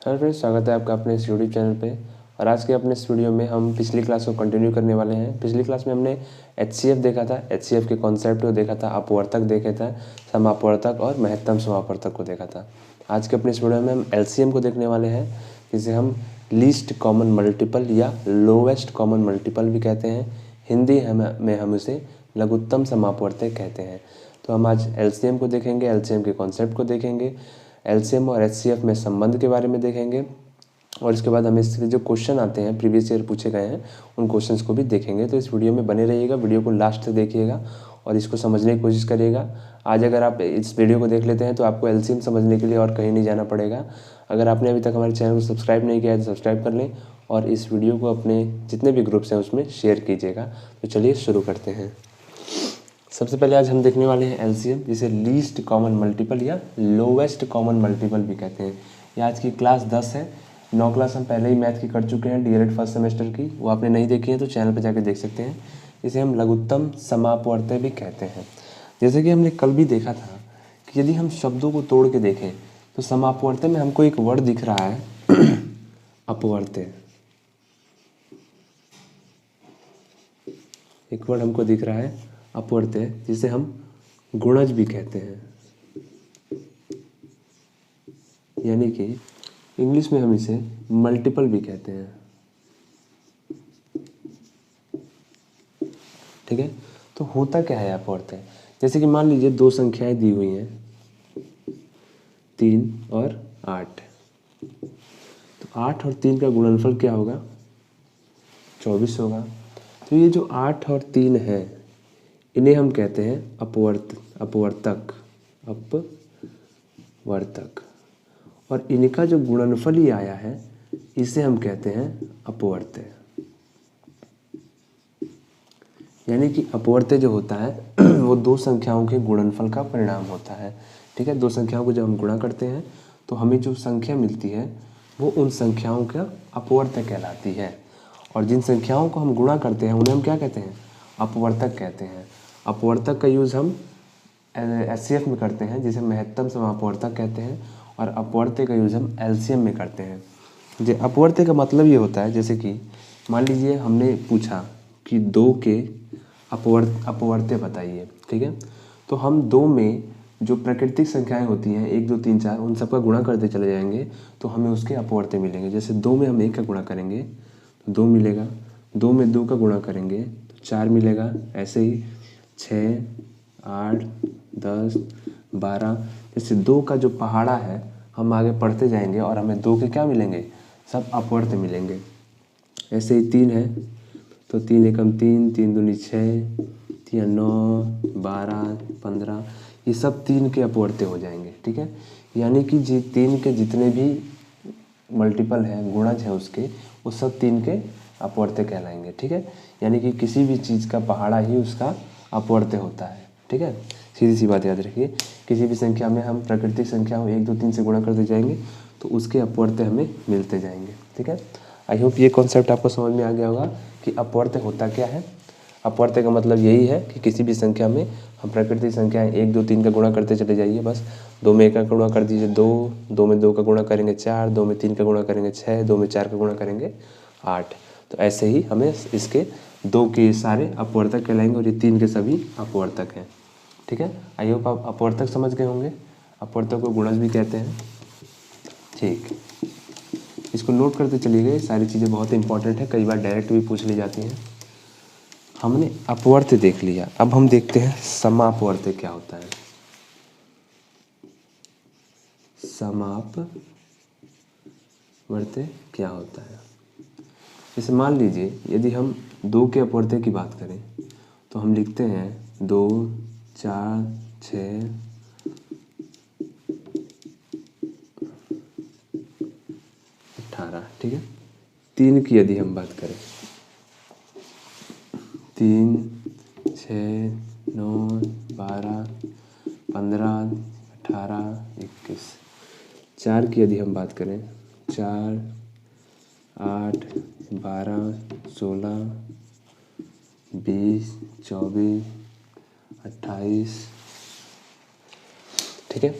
Hello friends, स्वागत है आपका अपने इस यूट्यूब चैनल पे। और आज के अपने इस वीडियो में हम पिछली क्लास को कंटिन्यू करने वाले हैं। पिछली क्लास में हमने एचसीएफ देखा था, एचसीएफ के कॉन्सेप्ट को देखा था, अपवर्तक देखे थे, समापवर्तक और महत्तम समापवर्तक को देखा था। आज के अपने इस वीडियो में हम एलसीएम को देखने वाले हैं, जिसे हम लीस्ट कॉमन मल्टीपल या लोवेस्ट कॉमन मल्टीपल भी कहते हैं। हिंदी में हम उसे लघुत्तम समापवर्तक कहते हैं। तो हम आज एलसीएम को देखेंगे, एलसीएम के कॉन्सेप्ट को देखेंगे, एलसीएम और एचसीएफ में संबंध के बारे में देखेंगे, और इसके बाद हम इसके जो क्वेश्चन आते हैं प्रीवियस ईयर पूछे गए हैं उन क्वेश्चंस को भी देखेंगे। तो इस वीडियो में बने रहिएगा, वीडियो को लास्ट तक देखिएगा और इसको समझने की कोशिश करिएगा। आज अगर आप इस वीडियो को देख लेते हैं तो आपको एलसीएम समझने के लिए और कहीं नहीं जाना पड़ेगा। अगर आपने अभी तक हमारे चैनल को सब्सक्राइब नहीं किया है तो सब्सक्राइब कर लें और इस वीडियो को अपने जितने भी ग्रुप्स हैं उसमें शेयर कीजिएगा। तो चलिए शुरू करते हैं। सबसे पहले आज हम देखने वाले हैं एलसीएम, जिसे लीस्ट कॉमन मल्टीपल या लोवेस्ट कॉमन मल्टीपल भी कहते हैं। ये आज की क्लास 10 है। 9 क्लास हम पहले ही मैथ की कर चुके हैं, डीएलएड फर्स्ट सेमेस्टर की। वो आपने नहीं देखी है तो चैनल पर जाकर देख सकते हैं। इसे हम लघुत्तम समापवर्तक भी कहते हैं। जैसे कि हमने कल भी देखा था कि यदि हम शब्दों को तोड़ के देखें तो समापवर्तक में हमको एक वर्ड दिख रहा है अपवर्तक। एक वर्ड हमको दिख रहा है अपवर्तक, जिसे हम गुणज भी कहते हैं, यानी कि इंग्लिश में हम इसे मल्टीपल भी कहते हैं। ठीक है, तो होता क्या है अपवर्तक? जैसे कि मान लीजिए दो संख्याएं दी हुई हैं 3 और 8। तो 8 और 3 का गुणनफल क्या होगा? 24 होगा। तो ये जो 8 और 3 है इन्हें हम कहते हैं अपवर्तक। और इनका जो गुणनफल ही आया है इसे हम कहते हैं अपवर्तक। यानी कि अपवर्तक जो होता है वो दो संख्याओं के गुणनफल का परिणाम होता है। ठीक है, दो संख्याओं को जब हम गुणा करते हैं तो हमें जो संख्या मिलती है वो उन संख्याओं का अपवर्तक कहलाती है। और जिन संख्याओं को हम गुणा करते हैं उन्हें हम क्या कहते हैं? अपवर्तक कहते हैं। अपवर्तक का यूज़ हम एचसीएफ में करते हैं, जिसे महत्तम समापवर्तक कहते हैं, और अपवर्तक का यूज़ हम एलसीएम में करते हैं। जो अपवर्तक का मतलब ये होता है, जैसे कि मान लीजिए हमने पूछा कि 2 के अपवर्तक बताइए। ठीक है, तो हम 2 में जो प्राकृतिक संख्याएं होती हैं 1 2 3 4 उन सबका गुणा करते चले जाएंगे तो हमें उसके अपवर्तक मिलेंगे। जैसे 2 में हम 1 का गुणा करेंगे तो 2 मिलेगा, 2 में 2 का गुणा करेंगे तो 4 मिलेगा। ऐसे ही 6 8 10 12, जैसे 2 का जो पहाड़ा है हम आगे पढ़ते जाएंगे और हमें 2 के क्या मिलेंगे? सब अपवर्तक मिलेंगे। ऐसे ही 3 है तो 3 एकम 3, 3 दूनी 6, 3 9 12 15, ये सब 3 के अपवर्तक हो जाएंगे। ठीक है, यानी कि 3 के जितने भी मल्टीपल हैं, गुणज है उसके, वो सब 3 के अपवर्तक कहलाएंगे। ठीक है, यानी कि किसी भी चीज़ का पहाड़ा ही उसका अपवर्तक होता है। ठीक है, सीधी सी बात याद रखिए। किसी भी संख्या में हम प्राकृतिक संख्या 1 2 3 से गुणा करते जाएंगे तो उसके अपवर्तक हमें मिलते जाएंगे। ठीक है, आई होप ये कॉन्सेप्ट आपको समझ में आ गया होगा कि अपवर्तक होता क्या है। अपवर्तक का मतलब यही है कि किसी भी संख्या में हम प्राकृतिक संख्याएं 1 2 3 का गुणा करते चले जाइए। बस 2 में 1 का गुणा कर दीजिए 2, 2 में 2 का गुणा करेंगे 4, 2 में 3 का गुणा करेंगे 6, 2 में 4 का गुणा करेंगे 8। तो ऐसे ही हमें इसके 2 के सारे अपवर्तक कहलाएंगे और ये 3 के सभी अपवर्तक हैं। ठीक है, आई होप आप अपवर्तक समझ गए होंगे। अपवर्तक को गुणज भी कहते हैं। ठीक, इसको नोट करते चलिए, सारी चीज़ें बहुत इंपॉर्टेंट है, कई बार डायरेक्ट भी पूछ ली जाती हैं। हमने अपवर्तक देख लिया, अब हम देखते हैं समापवर्तक क्या होता है। समापवर्तक क्या होता है? जैसे मान लीजिए यदि हम 2 के अपवर्तक की बात करें तो हम लिखते हैं 2 4 6 18। ठीक है, 3 की यदि हम बात करें 3 6 9 12 15 18 21। 4 की यदि हम बात करें 4 8 12 16 20 24 28। ठीक है,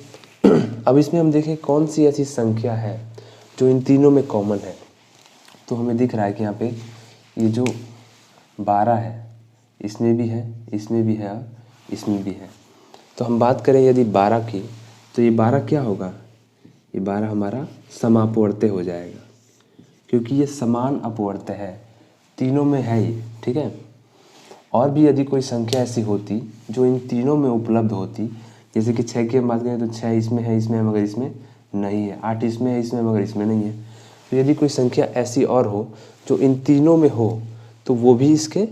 अब इसमें हम देखें कौन सी ऐसी संख्या है जो इन तीनों में कॉमन है। तो हमें दिख रहा है कि यहाँ पे ये जो 12 है इसमें भी है, इसमें भी है और इसमें भी है। तो हम बात करें यदि 12 की, तो ये 12 क्या होगा, ये 12 हमारा समापवर्त्य हो जाएगा, क्योंकि ये समान अपवर्त्य है, तीनों में है ये, ठीक है। और भी यदि कोई संख्या ऐसी होती जो इन तीनों में उपलब्ध होती, जैसे कि 6 की हम बात करें तो 6 इसमें है मगर इसमें नहीं है, 8 इसमें है इसमें मगर इसमें नहीं है। तो यदि कोई संख्या ऐसी और हो जो इन तीनों में हो तो वो भी इसके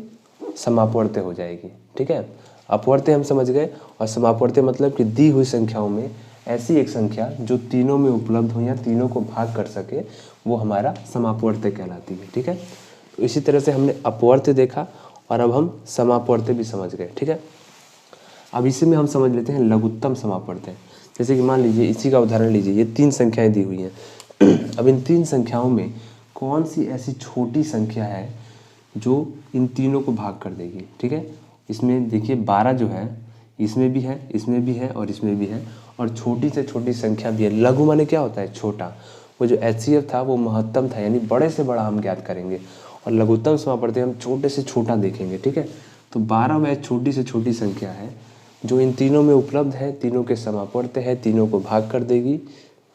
समापवर्त्य हो जाएगी, ठीक है। अपवर्त्य हम समझ गए, और समापवर्त्य मतलब कि दी हुई संख्याओं में ऐसी एक संख्या जो तीनों में उपलब्ध हो या तीनों को भाग कर सके, वो हमारा समापवर्त्य कहलाती है, ठीक है। तो इसी तरह से हमने अपवर्त्य देखा और अब हम समापवर्त्य भी समझ गए, ठीक है। अब इसी में हम समझ लेते हैं लघुत्तम समापवर्त्य। जैसे कि मान लीजिए इसी का उदाहरण लीजिए, ये 3 संख्याएं दी हुई हैं। अब इन 3 संख्याओं में कौन सी ऐसी छोटी संख्या है जो इन तीनों को भाग कर देगी, ठीक है। इसमें देखिए 12 जो है इसमें भी है, इसमें भी है और इसमें भी है, और छोटी से छोटी संख्या भी है। लघु माने क्या होता है, छोटा। वो जो HCF था वो महत्तम था, यानी बड़े से बड़ा हम ज्ञात करेंगे, और लघुत्तम समापवर्त्य हम छोटे से छोटा देखेंगे, ठीक है। तो 12 वह छोटी से छोटी संख्या है जो इन तीनों में उपलब्ध है, तीनों के समापवर्त्य है, तीनों को भाग कर देगी,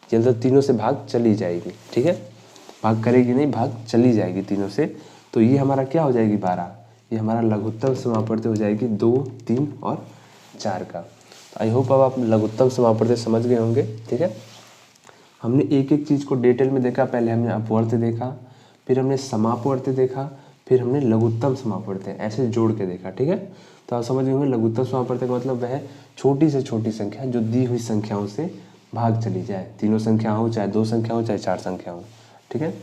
मतलब तीनों से भाग चली जाएगी, ठीक है। भाग करेगी नहीं, भाग चली जाएगी तीनों से। तो ये हमारा क्या हो जाएगी 12, ये हमारा लघुत्तम समापवर्त्य हो जाएगी 2, 3 और 4 का। आई होप अब आप लघुत्तम समापवर्त्य समझ गए होंगे, ठीक है। हमने एक एक चीज़ को डिटेल में देखा। पहले हमने अपवर्त्य देखा, फिर हमने समापवर्त्य देखा, फिर हमने लघुत्तम समापवर्त्य ऐसे जोड़ के देखा, ठीक है। तो आप समझ गए होंगे लघुत्तम समापवर्त्य का मतलब वह छोटी से छोटी संख्या जो दी हुई संख्याओं से भाग चली जाए, तीनों संख्या हो, चाहे 2 संख्या हो, चाहे 4 संख्या हो, ठीक है।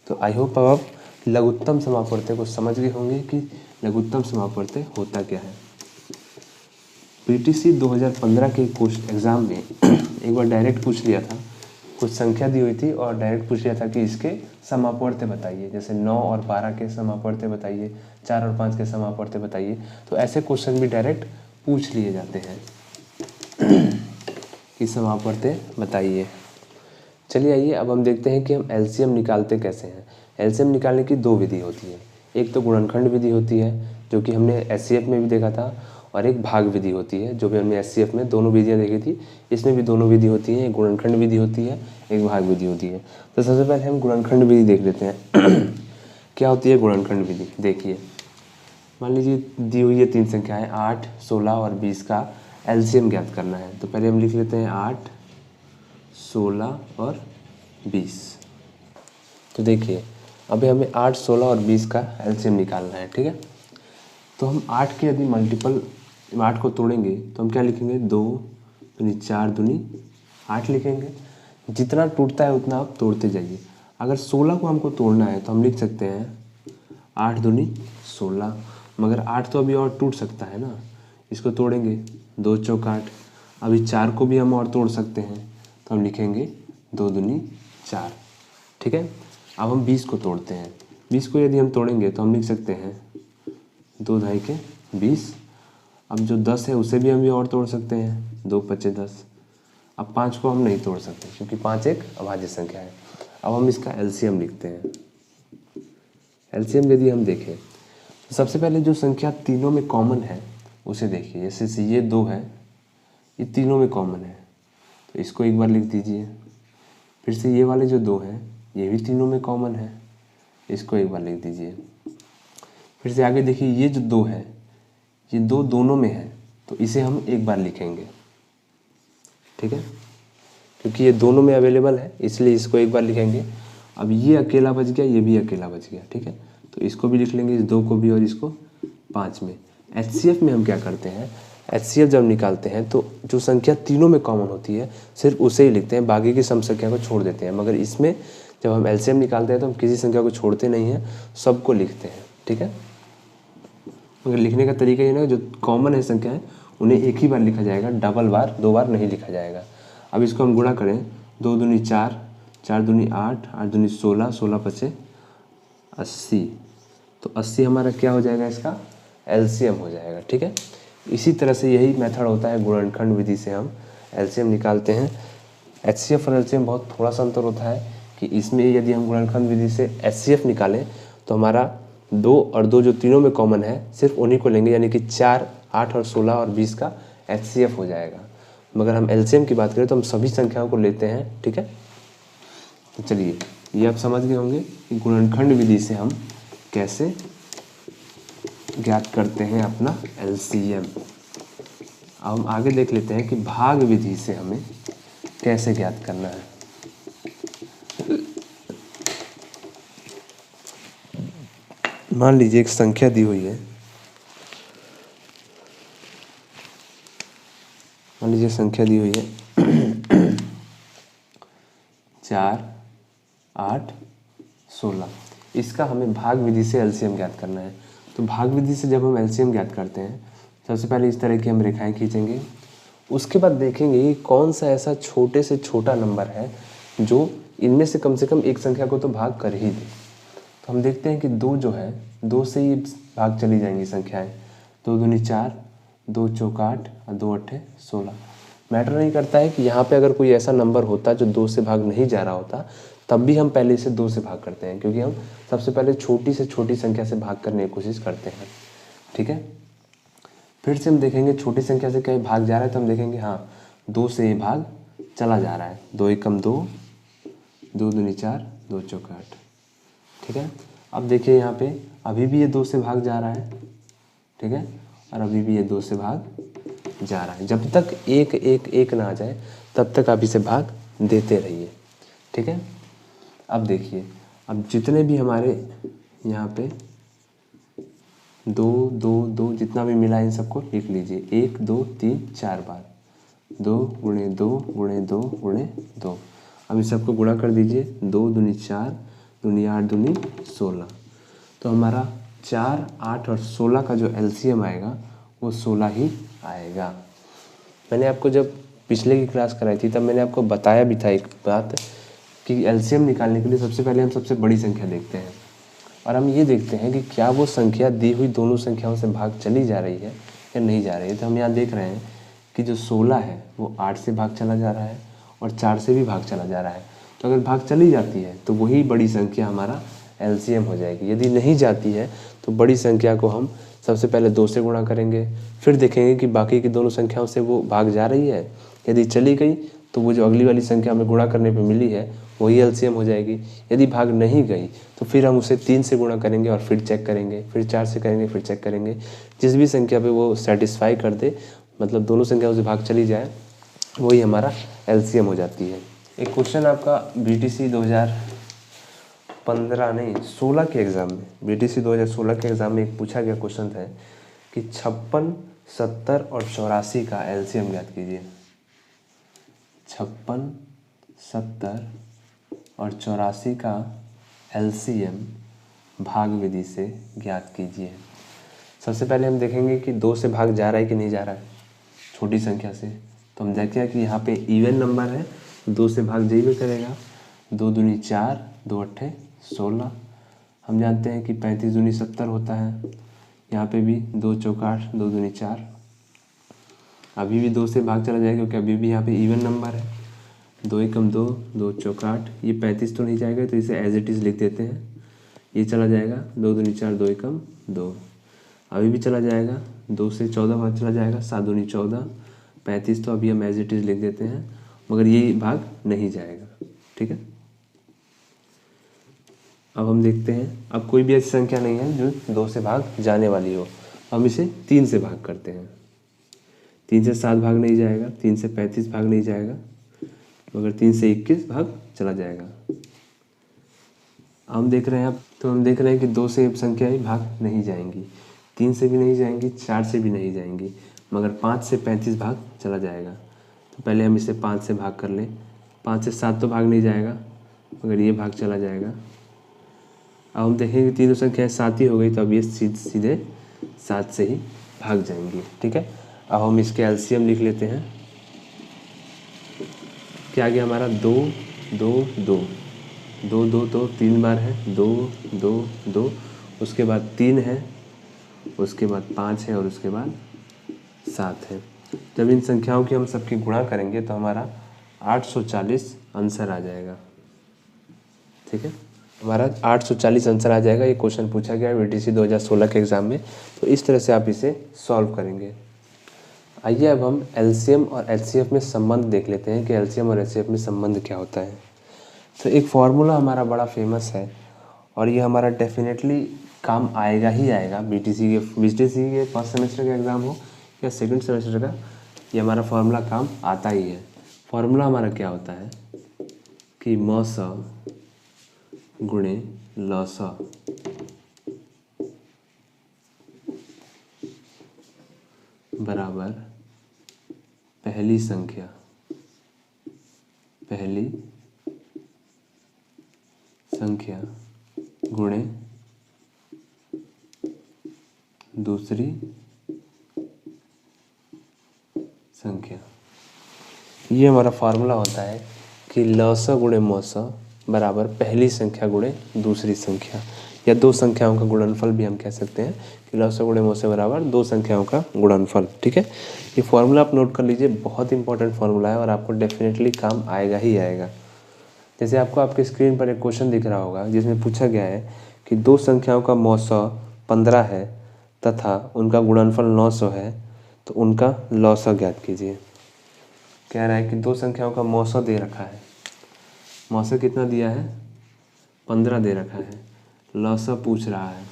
तो आई होप अब आप लघुत्तम समापवर्त्य को समझ गए होंगे कि लघुत्तम समापवर्त्य होता क्या है। PTC 2015 के एग्ज़ाम में एक बार डायरेक्ट पूछ लिया था, कुछ संख्या दी हुई थी और डायरेक्ट पूछ लिया था कि इसके समापवर्त्य बताइए। जैसे 9 और 12 के समापवर्त्य बताइए, 4 और 5 के समापवर्त्य बताइए। तो ऐसे क्वेश्चन भी डायरेक्ट पूछ लिए जाते हैं कि समापवर्त्य बताइए। चलिए आइए अब हम देखते हैं कि हम LCM निकालते कैसे हैं। LCM निकालने की 2 विधि होती है। एक तो गुणनखंड विधि होती है जो कि हमने SCF में भी देखा था, और एक भाग विधि होती है जो भी हमने SCF में दोनों विधियाँ देखी थी, इसमें भी दोनों विधि होती हैं। एक गुणनखंड विधि होती है, एक भाग विधि होती है। तो सबसे पहले हम गुणनखंड विधि देख लेते हैं। क्या होती है गुणनखंड विधि, देखिए मान लीजिए दी हुई है 3 संख्याएँ 8, 16 और 20 का LCM ज्ञात करना है। तो पहले हम लिख लेते हैं 8, 16 और 20। तो देखिए अभी हमें 8, 16 और 20 का LCM निकालना है, ठीक है। तो हम 8 के यदि मल्टीपल 8 को तोड़ेंगे तो हम क्या लिखेंगे, 2 दूनी 4 दूनी 8 लिखेंगे। जितना टूटता है उतना आप तोड़ते जाइए। अगर 16 को हमको तोड़ना है तो हम लिख सकते हैं 8 दूनी 16, मगर 8 तो अभी और टूट सकता है ना, इसको तोड़ेंगे 2 चौक 8। अभी 4 को भी हम और तोड़ सकते हैं तो हम लिखेंगे 2 दूनी 4, ठीक है। अब हम 20 को तोड़ते हैं। 20 को यदि हम तोड़ेंगे तो हम लिख सकते हैं 2 ढाई के 20। अब जो 10 है उसे भी हम भी और तोड़ सकते हैं, 2 पच्चे 10। अब 5 को हम नहीं तोड़ सकते क्योंकि 5 एक अभाज्य संख्या है। अब हम इसका LCM लिखते हैं। LCM यदि हम देखें तो सबसे पहले जो संख्या तीनों में कॉमन है उसे देखिए। जैसे ये 2 है, ये तीनों में कॉमन है तो इसको एक बार लिख दीजिए। फिर से ये वाले जो 2 हैं ये भी तीनों में कॉमन है, इसको एक बार लिख दीजिए। फिर से आगे देखिए ये जो 2 है ये 2 दोनों में है तो इसे हम एक बार लिखेंगे, ठीक है, क्योंकि ये दोनों में अवेलेबल है इसलिए इसको एक बार लिखेंगे। अब ये अकेला बच गया, ये भी अकेला बच गया, ठीक है, तो इसको भी लिख लेंगे, इस 2 को भी और इसको 5 में। HCF में हम क्या करते हैं, HCF जब निकालते हैं तो जो संख्या तीनों में कॉमन होती है सिर्फ उसे ही लिखते हैं, बाकी की सम संख्या को छोड़ देते हैं। मगर इसमें जब हम LCM निकालते हैं तो हम किसी संख्या को छोड़ते नहीं हैं, सबको लिखते हैं, ठीक है। मगर लिखने का तरीका ये ना, जो कॉमन है संख्याएं उन्हें एक ही बार लिखा जाएगा, डबल बार 2 बार नहीं लिखा जाएगा। अब इसको हम गुणा करें, 2 दूनी 4, 4 दूनी 8, 8 दूनी 16, 16 पचे 80। तो 80 हमारा क्या हो जाएगा, इसका LCM हो जाएगा, ठीक है। इसी तरह से यही मेथड होता है गुणनखंड विधि से हम LCM निकालते हैं। HCF और LCM बहुत थोड़ा सा अंतर होता है कि इसमें यदि हम गुणनखंड विधि से HCF निकालें तो हमारा 2 और 2 जो तीनों में कॉमन है सिर्फ उन्हीं को लेंगे, यानी कि 4, 8 और 16 और 20 का HCF हो जाएगा। मगर हम LCM की बात करें तो हम सभी संख्याओं को लेते हैं, ठीक है। तो चलिए ये आप समझ गए होंगे कि गुणनखंड विधि से हम कैसे ज्ञात करते हैं अपना LCM। अब हम आगे देख लेते हैं कि भाग विधि से हमें कैसे ज्ञात करना है। मान लीजिए एक संख्या दी हुई है, मान लीजिए संख्या दी हुई है 4, 8, 16। इसका हमें भाग विधि से LCM ज्ञात करना है। तो भाग विधि से जब हम LCM ज्ञात करते हैं, सबसे पहले इस तरह की हम रेखाएं खींचेंगे। उसके बाद देखेंगे कि कौन सा ऐसा छोटे से छोटा नंबर है जो इनमें से कम एक संख्या को तो भाग कर ही दे। तो हम देखते हैं कि 2 जो है, 2 से ही भाग चली जाएंगी संख्याएं। 2 दूनी 4, 2 चौक 8 और 2 अट्ठे 16। मैटर नहीं करता है कि यहाँ पे अगर कोई ऐसा नंबर होता जो 2 से भाग नहीं जा रहा होता, तब भी हम पहले इसे 2 से भाग करते हैं, क्योंकि हम सबसे पहले छोटी से छोटी संख्या से भाग करने की कोशिश करते हैं, ठीक है। फिर से हम देखेंगे छोटी संख्या से कहीं भाग जा रहा है तो हम देखेंगे हाँ 2 से ये भाग चला जा रहा है। 2 एकम 2, 2 दूनी 4, 2 चौक 8, ठीक है। अब देखिए यहाँ पे अभी भी ये 2 से भाग जा रहा है, ठीक है, और अभी भी ये 2 से भाग जा रहा है। जब तक 1 1 1 ना आ जाए तब तक आप इसे भाग देते रहिए, ठीक है। अब देखिए, अब जितने भी हमारे यहाँ पे 2 2 2 जितना भी मिला इन सबको लिख लीजिए। 1 2 3 4 बार, 2 गुणे 2 गुणे 2 गुणे 2। अब इन सबको गुणा कर दीजिए। 2 दूनी 4, दूनी 8, दूनी 16। तो हमारा 4, 8 और 16 का जो LCM आएगा वो 16 ही आएगा। मैंने आपको जब पिछले की क्लास कराई थी तब मैंने आपको बताया भी था एक बात कि LCM निकालने के लिए सबसे पहले हम सबसे बड़ी संख्या देखते हैं और हम ये देखते हैं कि क्या वो संख्या दी हुई दोनों संख्याओं से भाग चली जा रही है या नहीं जा रही है। तो हम यहाँ देख रहे हैं कि जो 16 है वो 8 से भाग चला जा रहा है और 4 से भी भाग चला जा रहा है। तो अगर भाग चली जाती है तो वही बड़ी संख्या हमारा LCM हो जाएगी। यदि नहीं जाती है तो बड़ी संख्या को हम सबसे पहले 2 से गुणा करेंगे, फिर देखेंगे कि बाकी की दोनों संख्याओं से वो भाग जा रही है। यदि चली गई तो वो जो अगली वाली संख्या हमें गुणा करने पे मिली है वही LCM हो जाएगी। यदि भाग नहीं गई तो फिर हम उसे 3 से गुणा करेंगे और फिर चेक करेंगे, फिर 4 से करेंगे, फिर चेक करेंगे। जिस भी संख्या पे वो सेटिस्फाई कर दे, मतलब दोनों संख्याओं से भाग चली जाए, वही हमारा LCM हो जाती है। एक क्वेश्चन आपका BTC 2015 नहीं 16 के एग्ज़ाम में, BTC 2016 के एग्ज़ाम में एक पूछा गया क्वेश्चन था कि 56, 70 और 84 का LCM ज्ञात कीजिए। 56, 70 और 84 का LCM भाग विधि से ज्ञात कीजिए। सबसे पहले हम देखेंगे कि 2 से भाग जा रहा है कि नहीं जा रहा है छोटी संख्या से। तो हम देखते हैं कि यहाँ पे इवन नंबर है, 2 से भाग जाइए करेगा। 2 दूनी 4, 2 अट्ठे 16। हम जानते हैं कि 35 दूनी 70 होता है। यहाँ पे भी 2 चौक 8, 2 दूनी 4। अभी भी 2 से भाग चला जाएगा क्योंकि अभी भी यहाँ पे इवन नंबर है। 2 एकम 2, 2 चौक 8। ये 35 तो नहीं जाएगा तो इसे एज इट इज़ लिख देते हैं। ये चला जाएगा 2 दूनी 4, 2 एकम 2। अभी भी चला जाएगा, 2 से 14 भाग चला जाएगा, 7 दूनी 14। 35 तो अभी हम एज इट इज़ लिख देते हैं, मगर ये भाग नहीं जाएगा, ठीक है। अब हम देखते हैं, अब कोई भी ऐसी संख्या नहीं है जो 2 से भाग जाने वाली हो। हम इसे 3 से भाग करते हैं। 3 से 7 भाग नहीं जाएगा, 3 से 35 भाग नहीं जाएगा, मगर 3 से 21 भाग चला जाएगा। हम देख रहे हैं, अब तो हम देख रहे हैं कि 2 से संख्याएं भाग नहीं जाएंगी, 3 से भी नहीं जाएंगी, 4 से भी नहीं जाएंगी, मगर 5 से 35 भाग चला जाएगा। तो पहले हम इसे 5 से भाग कर लें। 5 से 7 तो भाग नहीं जाएगा, मगर ये भाग चला जाएगा। अब हम देखेंगे तीनों संख्याएं 7 ही हो गई, तो अब ये सीधे 7 से ही भाग जाएंगी, ठीक है। अब हम इसके LCM लिख लेते हैं। क्या आ गया हमारा 2 2 2 2 2 तो 3 बार है, 2 2 2, उसके बाद 3 है, उसके बाद 5 है और उसके बाद 7 है। जब इन संख्याओं की हम सबकी गुणा करेंगे तो हमारा 840 आंसर आ जाएगा। ठीक है, हमारा 840 आंसर आ जाएगा। ये क्वेश्चन पूछा गया है BTC 2016 के एग्ज़ाम में। तो इस तरह से आप इसे सॉल्व करेंगे। आइए अब हम LCM और HCF में संबंध देख लेते हैं कि LCM और HCF में संबंध क्या होता है। तो एक फार्मूला हमारा बड़ा फेमस है और ये हमारा डेफिनेटली काम आएगा ही आएगा। BTC के फर्स्ट सेमेस्टर का एग्ज़ाम हो या सेकंड सेमेस्टर का, ये हमारा फार्मूला काम आता ही है। फार्मूला हमारा क्या होता है कि मस गुणे लस बराबर पहली संख्या गुणे दूसरी संख्या। ये हमारा फार्मूला होता है कि लस गुणे मस बराबर पहली संख्या गुणे दूसरी संख्या, या दो संख्याओं का गुणनफल भी हम कह सकते हैं कि लस गुणे मस बराबर दो संख्याओं का गुणनफल। ठीक है, ये फार्मूला आप नोट कर लीजिए, बहुत इंपॉर्टेंट फार्मूला है और आपको डेफिनेटली काम आएगा ही आएगा। जैसे आपको आपके स्क्रीन पर एक क्वेश्चन दिख रहा होगा जिसमें पूछा गया है कि दो संख्याओं का मौसा 15 है तथा उनका गुणनफल 900 है, तो उनका लौसा ज्ञात कीजिए। कह रहा है कि दो संख्याओं का मौसा दे रखा है, मौसा कितना दिया है 15 दे रखा है, लौसा पूछ रहा है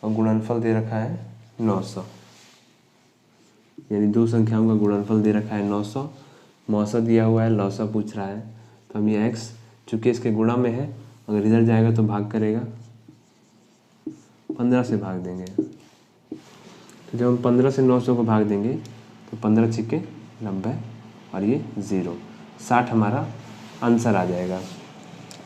और गुणनफल दे रखा है 900। यानी दो संख्याओं का गुणनफल दे रखा है 900, मौसा दिया हुआ है, लौसा पूछ रहा है। तो हम ये x चूँकि इसके गुणा में है, अगर इधर जाएगा तो भाग करेगा, 15 से भाग देंगे। तो जब हम 15 से 900 को भाग देंगे तो 15 छिक्के 90 और ये 0, 60 हमारा आंसर आ जाएगा।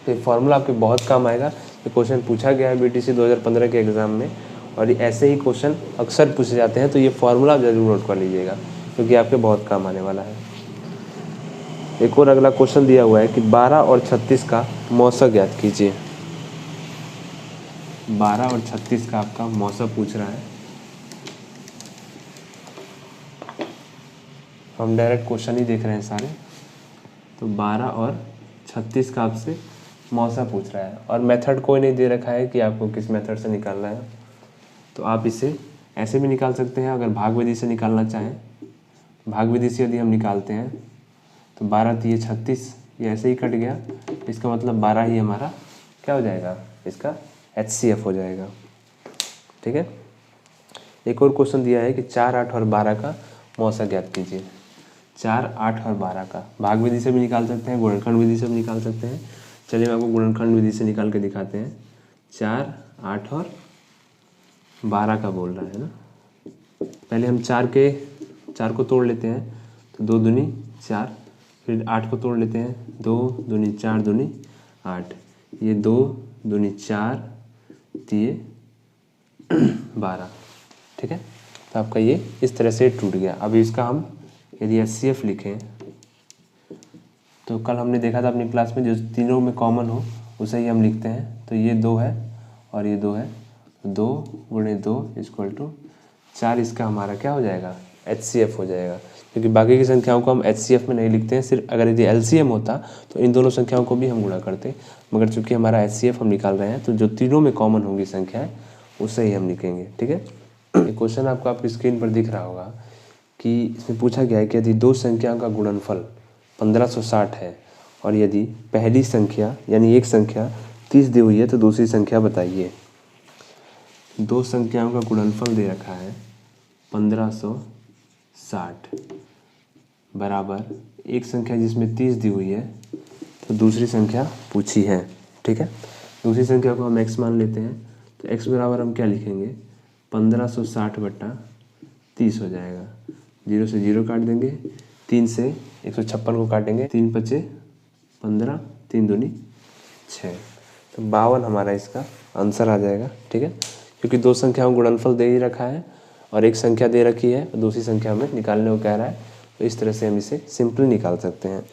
तो ये फार्मूला आपके बहुत काम आएगा। ये क्वेश्चन पूछा गया है BTC 2015 के एग्ज़ाम में और ऐसे ही क्वेश्चन अक्सर पूछे जाते हैं। तो ये फार्मूला ज़रूर नोट कर लीजिएगा क्योंकि आपके बहुत काम आने वाला है। एक और अगला क्वेश्चन दिया हुआ है कि 12 और 36 का मौसा ज्ञात कीजिए। 12 और 36 का आपका मौसा पूछ रहा है। हम डायरेक्ट क्वेश्चन ही देख रहे हैं सारे। तो 12 और 36 का आपसे मौसा पूछ रहा है और मेथड कोई नहीं दे रखा है कि आपको किस मेथड से निकालना है। तो आप इसे ऐसे भी निकाल सकते हैं, अगर भाग विधि से निकालना चाहें। भाग विधि से यदि हम निकालते हैं तो 12 तिये 36, ये ऐसे ही कट गया, इसका मतलब 12 ही हमारा क्या हो जाएगा, इसका HCF हो जाएगा। ठीक है, एक और क्वेश्चन दिया है कि 4, 8 और 12 का मौसा ज्ञात कीजिए। 4, 8 और 12 का भाग विधि से भी निकाल सकते हैं, गुणनखंड विधि से भी निकाल सकते हैं। चलिए मैं आपको गुणनखंड विधि से निकाल के दिखाते हैं। 4, 8 और 12 का बोल रहा है ना। पहले हम 4 को तोड़ लेते हैं, तो 2 दूनी 4, फिर 8 को तोड़ लेते हैं, 2 दूनी 4 दूनी 8, ये 2 दूनी 4 तिये 12। ठीक है, तो आपका ये इस तरह से टूट गया। अभी इसका हम यदि HCF लिखें तो कल हमने देखा था अपनी क्लास में जो तीनों में कॉमन हो उसे ही हम लिखते हैं। तो ये 2 है और ये 2 है, 2 गुणे 2 इक्वल टू 4, इसका हमारा क्या हो जाएगा, HCF हो जाएगा। क्योंकि बाकी की संख्याओं को हम HCF में नहीं लिखते हैं, सिर्फ अगर यदि LCM होता तो इन दोनों संख्याओं को भी हम गुणा करते, मगर चूंकि हमारा HCF हम निकाल रहे हैं तो जो तीनों में कॉमन होंगी संख्याएँ उसे ही हम लिखेंगे। ठीक है, ये क्वेश्चन आपको आपकी स्क्रीन पर दिख रहा होगा कि इसमें पूछा गया है कि यदि दो संख्याओं का गुणनफल 1560 है और यदि पहली संख्या यानी एक संख्या 30 दी हुई है तो दूसरी संख्या बताइए। दो संख्याओं का गुणनफल दे रखा है 1560 बराबर एक संख्या जिसमें 30 दी हुई है तो दूसरी संख्या पूछी है। ठीक है, दूसरी संख्या को हम x मान लेते हैं, तो x बराबर हम क्या लिखेंगे, 1560 बट्टा 30 हो जाएगा। 0 से 0 काट देंगे, 3 से 156 को काटेंगे, 3 पचे 15, 3 दूनी 6, तो 52 हमारा इसका आंसर आ जाएगा। ठीक है, क्योंकि दो संख्याओं गुणनफल दे ही रखा है और एक संख्या दे रखी है और दूसरी संख्या हमें निकालने को कह रहा है, तो इस तरह से हम इसे सिंपल निकाल सकते हैं।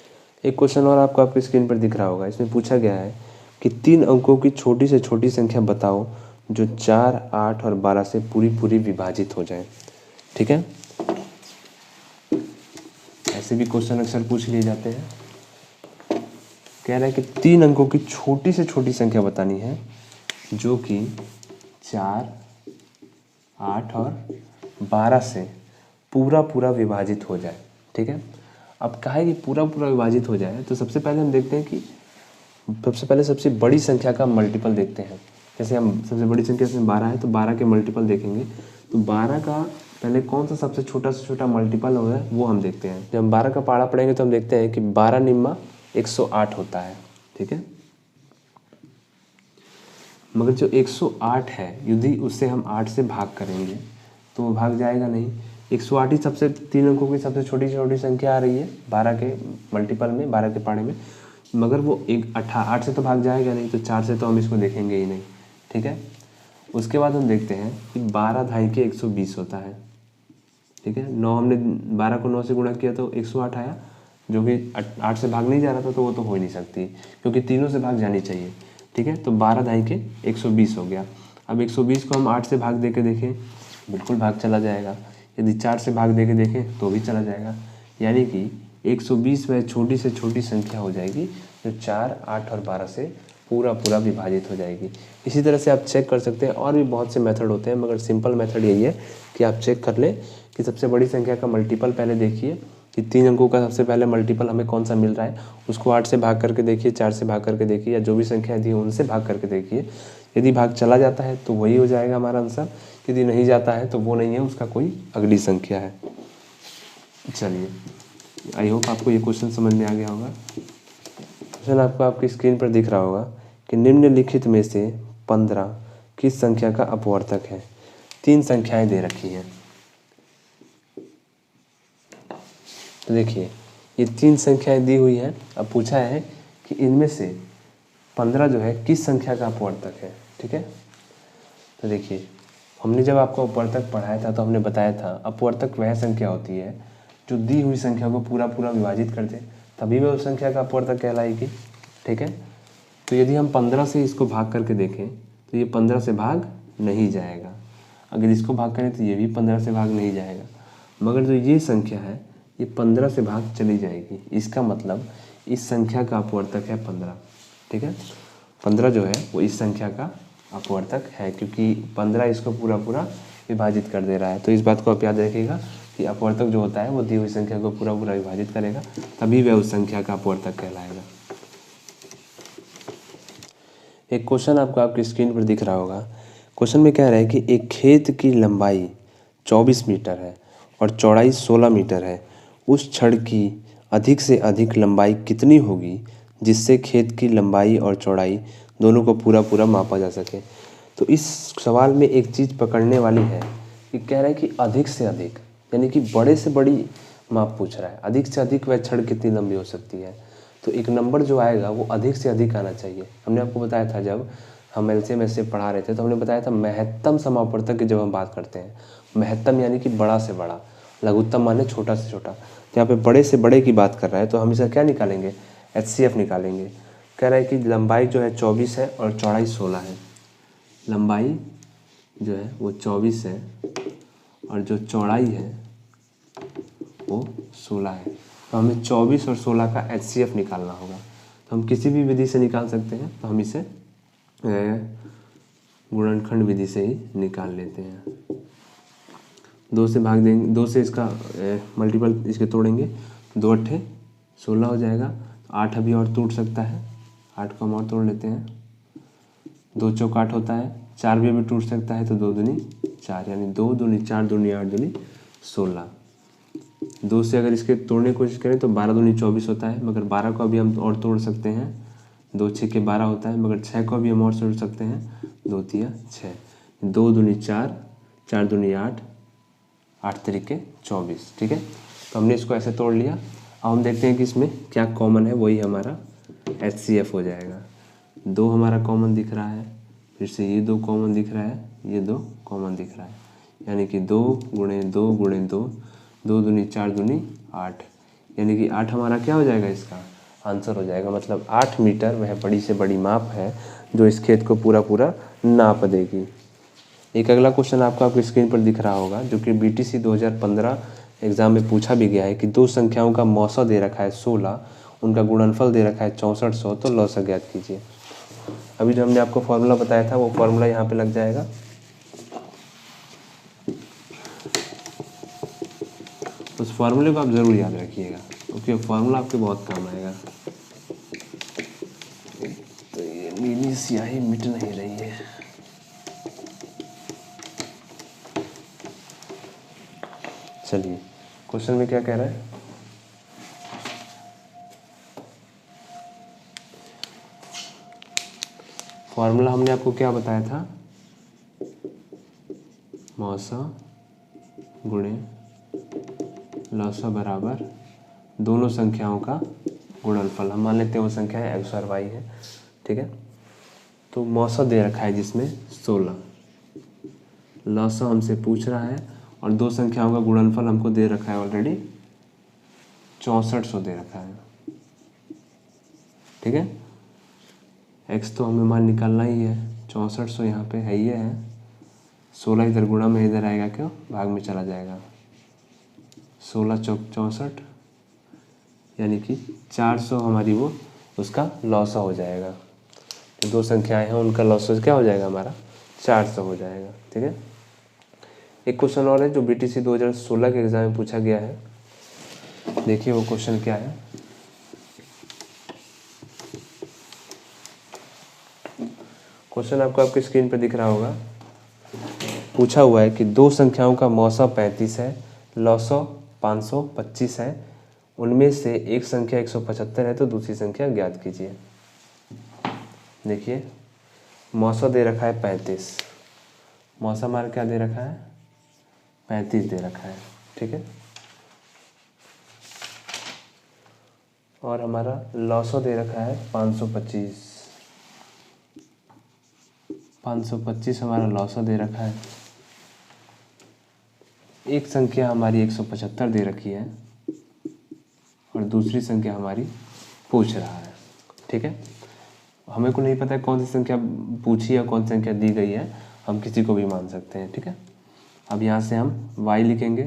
एक क्वेश्चन और आपको आपकी स्क्रीन पर दिख रहा होगा, इसमें पूछा गया है कि 3 अंकों की छोटी से छोटी संख्या बताओ जो 4, 8 और 12 से पूरी विभाजित हो जाए। ठीक है, ऐसे भी क्वेश्चन अक्सर पूछ लिए जाते हैं। कह रहा है कि 3 अंकों की छोटी से छोटी संख्या बतानी है जो कि 4, 8 और 12 से पूरा पूरा विभाजित हो जाए। ठीक है, अब कहा है कि पूरा पूरा विभाजित हो जाए, तो सबसे पहले हम देखते हैं कि सबसे बड़ी संख्या का मल्टीपल देखते हैं। जैसे हम सबसे बड़ी संख्या इसमें 12 है, तो 12 के मल्टीपल देखेंगे। तो 12 का पहले कौन सा सबसे छोटा से छोटा मल्टीपल होगा वो हम देखते हैं। जब हम 12 का पहाड़ा पढ़ेंगे तो हम देखते हैं कि 12 निम्मा 108 होता है। ठीक है, मगर जो 108 है यदि उससे हम 8 से भाग करेंगे तो वो भाग जाएगा नहीं। 108 ही सबसे 3 अंकों की सबसे छोटी छोटी संख्या आ रही है 12 के मल्टीपल में, 12 के पहाड़े में, मगर वो 8 से तो भाग जाएगा नहीं, तो 4 से तो हम इसको देखेंगे ही नहीं। ठीक है, उसके बाद हम देखते हैं कि 12 ढाई के 120 होता है। ठीक है, 9 हमने 12 को 9 से गुणा किया तो 108 आया, जो कि 8 से भाग नहीं जा रहा था, तो वो तो हो ही नहीं सकती क्योंकि तीनों से भाग जानी चाहिए। ठीक है, तो 12 ढाई के 120 हो गया। अब 120 को हम 8 से भाग दे के देखें, बिल्कुल भाग चला जाएगा। यदि 4 से भाग दे के देखें तो भी चला जाएगा। यानी कि 120 वह छोटी से छोटी संख्या हो जाएगी जो 4, 8 और 12 से पूरा पूरा विभाजित हो जाएगी। इसी तरह से आप चेक कर सकते हैं, और भी बहुत से मेथड होते हैं, मगर सिंपल मेथड यही है कि आप चेक कर लें कि सबसे बड़ी संख्या का मल्टीपल पहले देखिए कि 3 अंकों का सबसे पहले मल्टीपल हमें कौन सा मिल रहा है, उसको 8 से भाग करके देखिए, 4 से भाग करके देखिए, या जो भी संख्या दी है उनसे भाग करके देखिए। यदि भाग चला जाता है तो वही हो जाएगा हमारा आंसर, यदि नहीं जाता है तो वो नहीं है, उसका कोई अगली संख्या है। चलिए, आई होप आपको ये क्वेश्चन समझ में आ गया होगा। क्वेश्चन आपको आपकी स्क्रीन पर दिख रहा होगा कि निम्नलिखित में से 15 किस संख्या का अपवर्तक है। 3 संख्याएं दे रखी हैं, तो देखिए ये 3 संख्याएं दी हुई हैं। अब पूछा है कि इनमें से 15 जो है किस संख्या का अपवर्तक है। ठीक है, तो देखिए हमने जब आपको अपवर्तक पढ़ाया था तो हमने बताया था अपवर्तक वह संख्या होती है जो दी हुई संख्या को पूरा पूरा विभाजित कर दे, तभी वह उस संख्या का अपवर्तक कहलाएगी। ठीक है, तो यदि हम 15 से इसको भाग करके देखें तो ये 15 से भाग नहीं जाएगा। अगर इसको भाग करें तो ये भी 15 से भाग नहीं जाएगा, मगर जो ये संख्या है ये 15 से भाग चली जाएगी। इसका मतलब इस संख्या का अपवर्तक है 15। ठीक है, 15 जो है वो इस संख्या का अपवर्तक है, क्योंकि 15 इसको पूरा पूरा विभाजित कर दे रहा है। तो इस बात को आप याद रखिएगा कि अपवर्तक जो होता है वो दी हुई संख्या को पूरा पूरा विभाजित करेगा, तभी वह उस संख्या का अपवर्तक कहलाएगा। एक क्वेश्चन आपको आपकी स्क्रीन पर दिख रहा होगा। क्वेश्चन में कह रहा है कि एक खेत की लंबाई 24 मीटर है और चौड़ाई 16 मीटर है। उस छड़ की अधिक से अधिक लंबाई कितनी होगी जिससे खेत की लंबाई और चौड़ाई दोनों को पूरा पूरा मापा जा सके। तो इस सवाल में एक चीज़ पकड़ने वाली है कि कह रहा है कि अधिक से अधिक, यानी कि बड़े से बड़ी माप पूछ रहा है। अधिक से अधिक वह छड़ कितनी लंबी हो सकती है, तो एक नंबर जो आएगा वो अधिक से अधिक आना चाहिए। हमने आपको बताया था जब हम एलसीएम ऐसे पढ़ा रहे थे तो हमने बताया था महत्तम समापवर्तक की जब हम बात करते हैं, महत्तम यानी कि बड़ा से बड़ा, लघुत्तम माने छोटा से छोटा। तो यहाँ पे बड़े से बड़े की बात कर रहा है, तो हम इसका क्या निकालेंगे, HCF निकालेंगे। कह रहा है कि लंबाई जो है 24 है और चौड़ाई 16 है। लंबाई जो है वो 24 है और जो चौड़ाई है वो 16 है। तो हमें 24 और 16 का HCF निकालना होगा। तो हम किसी भी विधि से निकाल सकते हैं, तो हम इसे गुणनखंड विधि से ही निकाल लेते हैं। 2 से भाग देंगे, 2 से इसका मल्टीपल इसके तोड़ेंगे, 2 अट्ठे 16 हो जाएगा। 8 अभी और टूट सकता है, 8 को हम और तोड़ लेते हैं। 2 चौक 8 होता है, 4 भी अभी टूट सकता है, तो 2 दूनी 4, यानी 2 दूनी 4 दूनी 8 दूनी 16। 2 से अगर इसके तोड़ने की कोशिश करें तो 12 दूनी 24 होता है, मगर 12 को अभी हम और तोड़ सकते हैं। 2 6 के 12 होता है, मगर 6 को भी हम और तोड़ सकते हैं, 2 तिया 6। 2 दूनी 4, 4 दूनी 8, 8 तरीके 24। ठीक है, तो हमने इसको ऐसे तोड़ लिया। अब हम देखते हैं कि इसमें क्या कॉमन है, वही हमारा HCF हो जाएगा। 2 हमारा कॉमन दिख रहा है, फिर से ये 2 कॉमन दिख रहा है, ये 2 कॉमन दिख रहा है, यानी कि 2 गुणे 2 गुणे 2, 2 दूनी 4 दूनी 8, यानी कि 8 हमारा क्या हो जाएगा, इसका आंसर हो जाएगा। मतलब 8 मीटर वह बड़ी से बड़ी माप है जो इस खेत को पूरा पूरा नाप देगी। एक अगला क्वेश्चन आपको आपकी स्क्रीन पर दिख रहा होगा, जो कि BTC 2015 एग्जाम में पूछा भी गया है कि 2 संख्याओं का मौसा दे रखा है 16, उनका गुणनफल दे रखा है 6400, तो लॉसा ज्ञात कीजिए। अभी जो हमने आपको फॉर्मूला बताया था वो फॉर्मूला यहाँ पे लग जाएगा। उस फॉर्मूले को आप ज़रूर याद रखिएगा, क्योंकि फॉर्मूला आपके बहुत काम आएगा। तो ये नीली स्याही मिट नहीं रही है। चलिए, क्वेश्चन में क्या कह रहा है? फॉर्मूला हमने आपको क्या बताया था? मौसा गुणे लौसा बराबर दोनों संख्याओं का गुणनफल। हम मान लेते हैं वो संख्या है x और y है, ठीक है। तो मौसा दे रखा है जिसमें 16, लौसा हमसे पूछ रहा है, और दो संख्याओं का गुणनफल हमको दे रखा है ऑलरेडी 6400 दे रखा है, ठीक है। x तो हमें मान निकालना ही है, 6400 यहाँ पे है ही है, 16 इधर गुणा में इधर आएगा, क्यों भाग में चला जाएगा, 16 चौक 64, यानी कि 400 हमारी वो उसका लॉसा हो जाएगा। तो दो संख्याएं हैं उनका लॉसा क्या हो जाएगा हमारा 400 हो जाएगा, ठीक है। एक क्वेश्चन और है जो BTC 2016 के एग्जाम में पूछा गया है। देखिए वो क्वेश्चन क्या है। क्वेश्चन आपको आपकी स्क्रीन पर दिख रहा होगा। पूछा हुआ है कि दो संख्याओं का मौसा 35 है, लौसा 525 है, उनमें से एक संख्या 175 है, तो दूसरी संख्या ज्ञात कीजिए। देखिए मौसा दे रखा है 35, मौसा हमारा क्या दे रखा है 35 दे रखा है, ठीक है। और हमारा लौसा दे रखा है 525, 525 हमारा लौसा दे रखा है। एक संख्या हमारी 175 दे रखी है और दूसरी संख्या हमारी पूछ रहा है, ठीक है। हमें को नहीं पता है कौन सी संख्या पूछी या कौन सी संख्या दी गई है, हम किसी को भी मान सकते हैं, ठीक है। अब यहाँ से हम y लिखेंगे,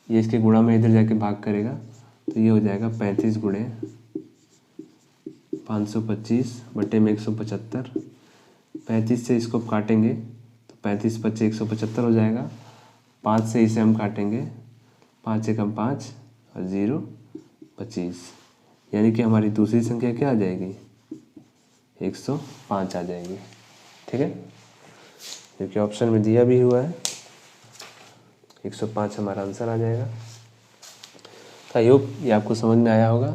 ये इसके गुणा में इधर जाके भाग करेगा, तो ये हो जाएगा 35 गुणे 525 बटे में 175। 35 से इसको काटेंगे तो 35 बचे 175 हो जाएगा। 5 से इसे हम काटेंगे, 5 एकम 5 और 0 25, यानी कि हमारी दूसरी संख्या क्या आ जाएगी 105 आ जाएगी, ठीक है। जो कि ऑप्शन में दिया भी हुआ है 105 हमारा आंसर आ जाएगा। आई होप ये आपको समझ में आया होगा।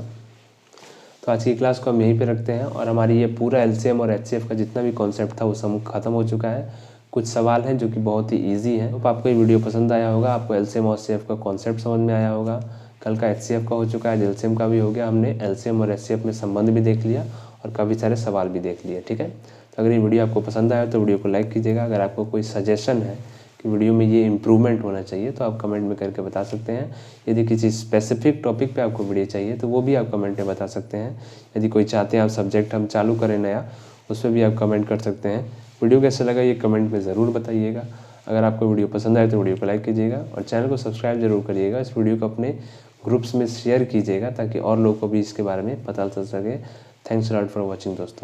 तो आज की क्लास को हम यहीं पे रखते हैं, और हमारी ये पूरा LCM और HCF का जितना भी कॉन्सेप्ट था वो सब खत्म हो चुका है। कुछ सवाल हैं जो कि बहुत ही ईजी हैं। तो आपको ये वीडियो पसंद आया होगा, आपको LCM और HCF का कॉन्सेप्ट समझ में आया होगा। कल का HCF का हो चुका है, LCM का भी हो गया। हमने LCM और HCF में संबंध भी देख लिया और काफ़ी सारे सवाल भी देख लिए, ठीक है। तो अगर ये वीडियो आपको पसंद आया तो वीडियो को लाइक कीजिएगा। अगर आपको कोई सजेशन है कि वीडियो में ये इम्प्रूवमेंट होना चाहिए तो आप कमेंट में करके बता सकते हैं। यदि किसी स्पेसिफिक टॉपिक पे आपको वीडियो चाहिए तो वो भी आप कमेंट में बता सकते हैं। यदि कोई चाहते हैं आप सब्जेक्ट हम चालू करें नया, उस पर भी आप कमेंट कर सकते हैं। वीडियो कैसा लगा ये कमेंट में ज़रूर बताइएगा। अगर आपको वीडियो पसंद आए तो वीडियो को लाइक कीजिएगा और चैनल को सब्सक्राइब जरूर करिएगा। इस वीडियो को अपने ग्रुप्स में शेयर कीजिएगा ताकि और लोगों को भी इसके बारे में पता चल सके। Thanks a lot for watching दोस्तों।